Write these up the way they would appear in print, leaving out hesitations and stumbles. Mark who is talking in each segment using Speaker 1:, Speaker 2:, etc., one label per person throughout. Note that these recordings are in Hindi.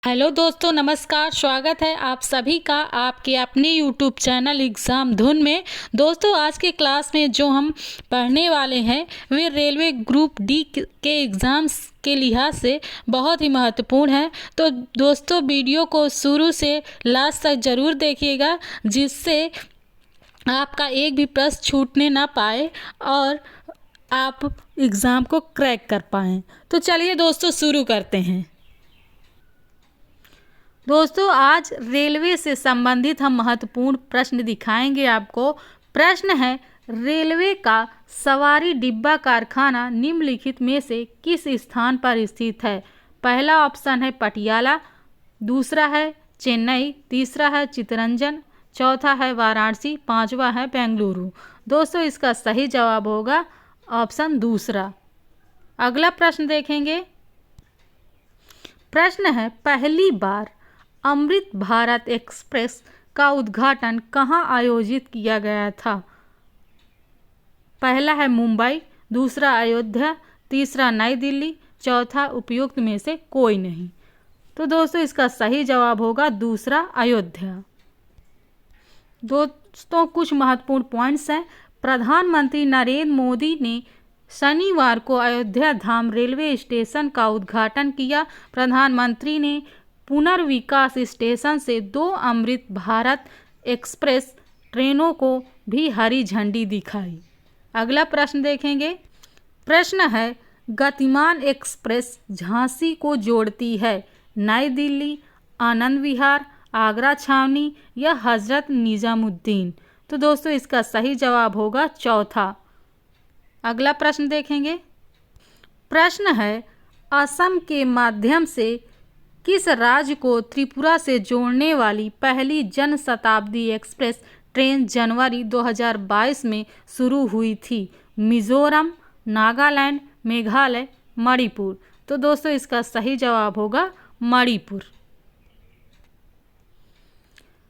Speaker 1: हेलो दोस्तों, नमस्कार। स्वागत है आप सभी का आपके अपने यूट्यूब चैनल एग्ज़ाम धुन में। दोस्तों, आज के क्लास में जो हम पढ़ने वाले हैं वे रेलवे ग्रुप डी के एग्ज़ाम्स के लिहाज से बहुत ही महत्वपूर्ण है। तो दोस्तों, वीडियो को शुरू से लास्ट तक ज़रूर देखिएगा, जिससे आपका एक भी प्रश्न छूटने ना पाए और आप एग्ज़ाम को क्रैक कर पाएँ। तो चलिए दोस्तों, शुरू करते हैं। दोस्तों, आज रेलवे से संबंधित हम महत्वपूर्ण प्रश्न दिखाएंगे आपको। प्रश्न है, रेलवे का सवारी डिब्बा कारखाना निम्नलिखित में से किस स्थान पर स्थित है? पहला ऑप्शन है पटियाला, दूसरा है चेन्नई, तीसरा है चित्तरंजन, चौथा है वाराणसी, पांचवा है बेंगलुरु। दोस्तों, इसका सही जवाब होगा ऑप्शन दूसरा। अगला प्रश्न देखेंगे। प्रश्न है, पहली बार अमृत भारत एक्सप्रेस का उद्घाटन कहाँ आयोजित किया गया था? पहला है मुंबई, दूसरा अयोध्या, तीसरा नई दिल्ली, चौथा उपयुक्त में से कोई नहीं। तो दोस्तों, इसका सही जवाब होगा दूसरा अयोध्या। दोस्तों, कुछ महत्वपूर्ण पॉइंट्स हैं। प्रधानमंत्री नरेंद्र मोदी ने शनिवार को अयोध्या धाम रेलवे स्टेशन का उद्घाटन किया। प्रधानमंत्री ने पुनर्विकास स्टेशन से 2 अमृत भारत एक्सप्रेस ट्रेनों को भी हरी झंडी दिखाई। अगला प्रश्न देखेंगे। प्रश्न है, गतिमान एक्सप्रेस झांसी को जोड़ती है? नई दिल्ली, आनंद विहार, आगरा छावनी या हजरत निजामुद्दीन? तो दोस्तों, इसका सही जवाब होगा चौथा। अगला प्रश्न देखेंगे। प्रश्न है, असम के माध्यम से किस राज्य को त्रिपुरा से जोड़ने वाली पहली जनशताब्दी एक्सप्रेस ट्रेन जनवरी 2022 में शुरू हुई थी? मिजोरम, नागालैंड, मेघालय, मणिपुर? तो दोस्तों, इसका सही जवाब होगा मणिपुर।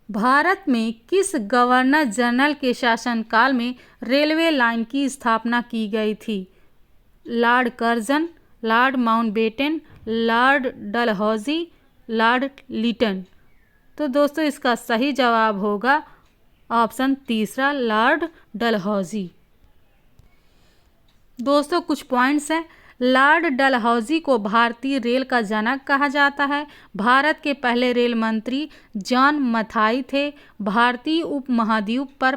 Speaker 1: भारत में किस गवर्नर जनरल के शासनकाल में रेलवे लाइन की स्थापना की गई थी? Lord Curzon, Lord Mountbatten, Lord Dalhousie, Lord Lytton? तो दोस्तों, इसका सही जवाब होगा ऑप्शन तीसरा, लॉर्ड डलहौजी। दोस्तों, कुछ पॉइंट्स हैं। लॉर्ड डलहौजी को भारतीय रेल का जनक कहा जाता है। भारत के पहले रेल मंत्री जॉन मथाई थे। भारतीय उपमहाद्वीप पर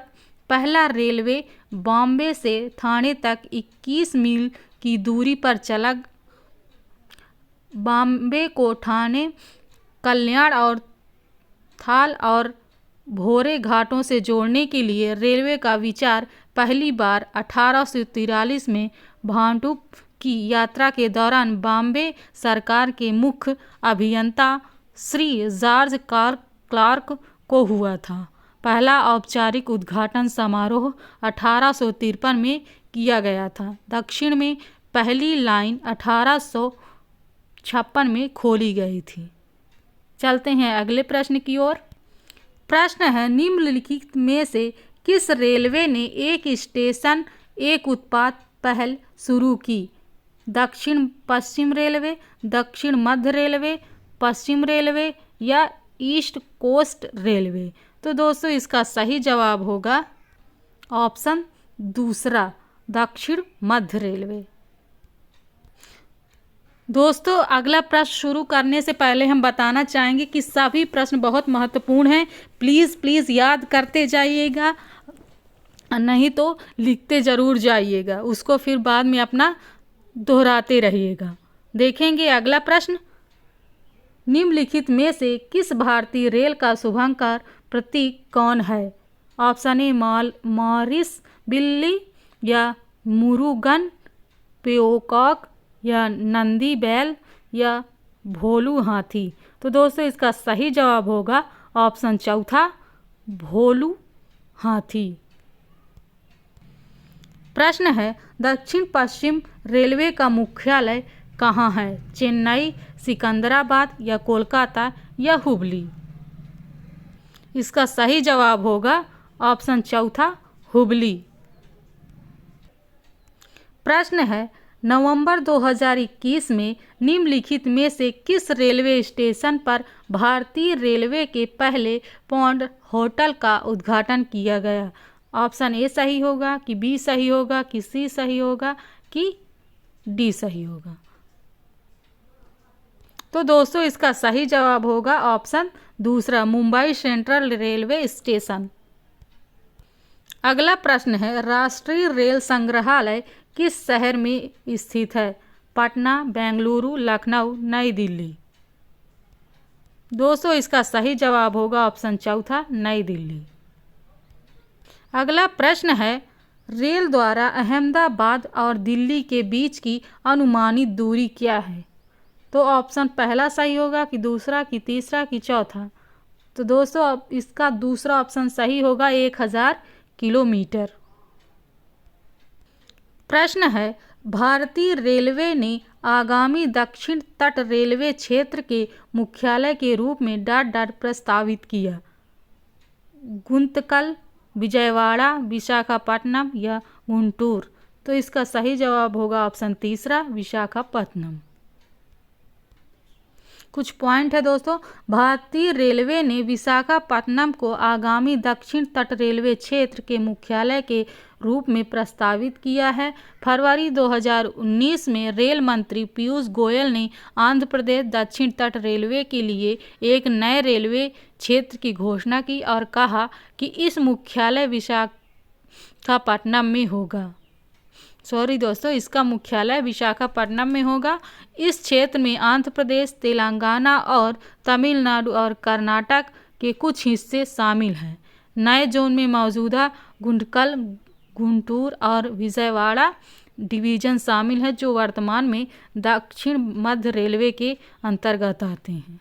Speaker 1: पहला रेलवे बॉम्बे से ठाणे तक 21 मील की दूरी पर चला। बॉम्बे को ठाणे, कल्याण और थाल और भोरे घाटों से जोड़ने के लिए रेलवे का विचार पहली बार 1843 में भांटूप की यात्रा के दौरान बॉम्बे सरकार के मुख्य अभियंता श्री जॉर्ज क्लार्क को हुआ था। पहला औपचारिक उद्घाटन समारोह 1853 में किया गया था। दक्षिण में पहली लाइन 1856 में खोली गई थी। चलते हैं अगले प्रश्न की ओर। प्रश्न है, निम्नलिखित में से किस रेलवे ने एक स्टेशन एक उत्पाद पहल शुरू की? दक्षिण पश्चिम रेलवे, दक्षिण मध्य रेलवे, पश्चिम रेलवे या ईस्ट कोस्ट रेलवे? तो दोस्तों, इसका सही जवाब होगा ऑप्शन दूसरा, दक्षिण मध्य रेलवे। दोस्तों, अगला प्रश्न शुरू करने से पहले हम बताना चाहेंगे कि सभी प्रश्न बहुत महत्वपूर्ण हैं। प्लीज़ याद करते जाइएगा, नहीं तो लिखते ज़रूर जाइएगा, उसको फिर बाद में अपना दोहराते रहिएगा। देखेंगे अगला प्रश्न। निम्नलिखित में से किस भारतीय रेल का शुभंकर प्रतीक कौन है? ऑप्शन ए मॉरिस बिल्ली या मुरुगन पेओकॉक या नंदी बैल या भोलू हाथी? तो दोस्तों, इसका सही जवाब होगा ऑप्शन चौथा, भोलू हाथी। प्रश्न है, दक्षिण पश्चिम रेलवे का मुख्यालय कहाँ है? चेन्नई, सिकंदराबाद या कोलकाता या हुबली? इसका सही जवाब होगा ऑप्शन चौथा, हुबली। प्रश्न है, नवंबर 2021 में निम्नलिखित में से किस रेलवे स्टेशन पर भारतीय रेलवे के पहले पौंड होटल का उद्घाटन किया गया? ऑप्शन ए सही होगा कि बी सही होगा कि सी सही होगा कि डी सही होगा? तो दोस्तों इसका सही जवाब होगा ऑप्शन दूसरा, मुंबई सेंट्रल रेलवे स्टेशन। अगला प्रश्न है, राष्ट्रीय रेल संग्रहालय किस शहर में स्थित है? पटना, बेंगलुरु, लखनऊ, नई दिल्ली? दोस्तों इसका सही जवाब होगा ऑप्शन चौथा, नई दिल्ली। अगला प्रश्न है, रेल द्वारा अहमदाबाद और दिल्ली के बीच की अनुमानित दूरी क्या है? तो ऑप्शन पहला सही होगा कि दूसरा कि तीसरा कि चौथा? तो दोस्तों अब इसका दूसरा ऑप्शन सही होगा, 1000 किलोमीटर। प्रश्न है, भारतीय रेलवे ने आगामी दक्षिण तट रेलवे क्षेत्र के मुख्यालय के रूप में प्रस्तावित किया? गुंतकल, विजयवाड़ा, विशाखापट्टनम या गुंटूर? तो इसका सही जवाब होगा ऑप्शन तीसरा, विशाखापट्टनम। कुछ पॉइंट है दोस्तों, भारतीय रेलवे ने विशाखापट्टनम को आगामी दक्षिण तट रेलवे क्षेत्र के मुख्यालय के रूप में प्रस्तावित किया है। फरवरी 2019 में रेल मंत्री पीयूष गोयल ने आंध्र प्रदेश दक्षिण तट रेलवे के लिए एक नए रेलवे क्षेत्र की घोषणा की और कहा कि इस मुख्यालय विशाखापट्टनम में होगा। दोस्तों इसका मुख्यालय विशाखापट्टनम में होगा। इस क्षेत्र में आंध्र प्रदेश, तेलंगाना और तमिलनाडु और कर्नाटक के कुछ हिस्से शामिल हैं। नए जोन में मौजूदा गुंटकल, गुंटूर और विजयवाड़ा डिवीजन शामिल है, जो वर्तमान में दक्षिण मध्य रेलवे के अंतर्गत आते हैं।